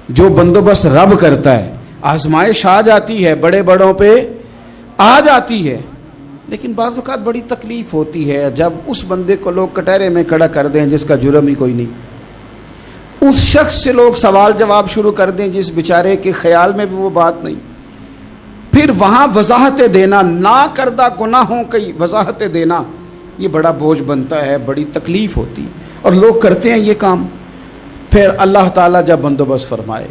جو بندوبست رب کرتا ہے، آزمائش آ جاتی ہے، بڑے بڑوں پہ آ جاتی ہے، لیکن بعض اوقات بڑی تکلیف ہوتی ہے جب اس بندے کو لوگ کٹہرے میں کھڑا کر دیں جس کا جرم ہی کوئی نہیں، اس شخص سے لوگ سوال جواب شروع کر دیں جس بیچارے کے خیال میں بھی وہ بات نہیں، پھر وہاں وضاحتیں دینا، نہ کردہ گناہوں کی وضاحتیں دینا، یہ بڑا بوجھ بنتا ہے، بڑی تکلیف ہوتی، اور لوگ کرتے ہیں یہ کام۔ پھر اللہ تعالیٰ جب بندوبست فرمائے،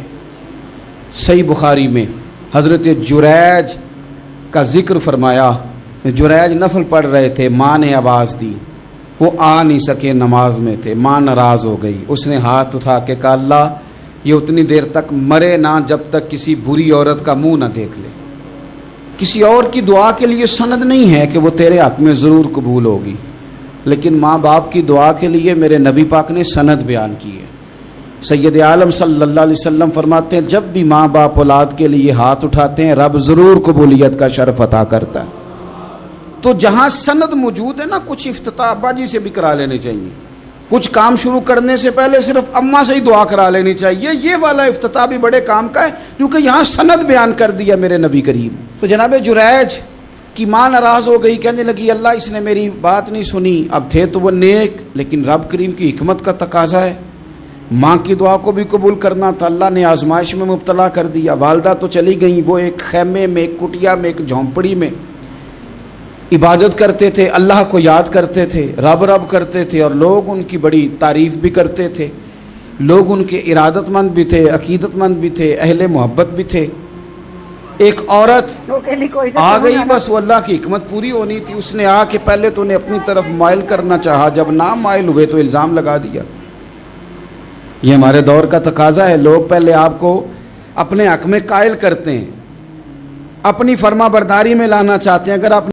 صحیح بخاری میں حضرت جریج کا ذکر فرمایا، جریج نفل پڑھ رہے تھے، ماں نے آواز دی، وہ آ نہیں سکے، نماز میں تھے، ماں ناراض ہو گئی، اس نے ہاتھ اٹھا کے کہا اللہ یہ اتنی دیر تک مرے نہ جب تک کسی بری عورت کا منہ نہ دیکھ لے۔ کسی اور کی دعا کے لیے سند نہیں ہے کہ وہ تیرے حق میں ضرور قبول ہوگی، لیکن ماں باپ کی دعا کے لیے میرے نبی پاک نے سند بیان کی ہے۔ سید عالم صلی اللہ علیہ وسلم فرماتے ہیں جب بھی ماں باپ اولاد کے لیے ہاتھ اٹھاتے ہیں رب ضرور قبولیت کا شرف عطا کرتا ہے۔ تو جہاں سند موجود ہے نا، کچھ افتتاح ابا جی سے بھی کرا لینے چاہیے، کچھ کام شروع کرنے سے پہلے صرف اماں سے ہی دعا کرا لینی چاہیے، یہ والا افتتاح بھی بڑے کام کا ہے کیونکہ یہاں سند بیان کر دیا میرے نبی کریم۔ تو جناب جریج کی ماں ناراض ہو گئی، کہنے لگی اللہ اس نے میری بات نہیں سنی، اب تھے تو وہ نیک، لیکن رب کریم کی حکمت کا تقاضا ہے، ماں کی دعا کو بھی قبول کرنا تھا، اللہ نے آزمائش میں مبتلا کر دیا۔ والدہ تو چلی گئیں، وہ ایک خیمے میں، ایک کٹیا میں، ایک جھونپڑی میں عبادت کرتے تھے، اللہ کو یاد کرتے تھے، رب رب کرتے تھے، اور لوگ ان کی بڑی تعریف بھی کرتے تھے، لوگ ان کے ارادت مند بھی تھے، عقیدت مند بھی تھے، اہل محبت بھی تھے۔ ایک عورت آ گئی، بس وہ اللہ کی حکمت پوری ہونی تھی، اس نے آ کے پہلے تو انہیں اپنی طرف مائل کرنا چاہا، جب نہ مائل ہوئے تو الزام لگا دیا۔ یہ ہمارے دور کا تقاضا ہے، لوگ پہلے آپ کو اپنے حق میں قائل کرتے ہیں، اپنی فرما برداری میں لانا چاہتے ہیں، اگر آپ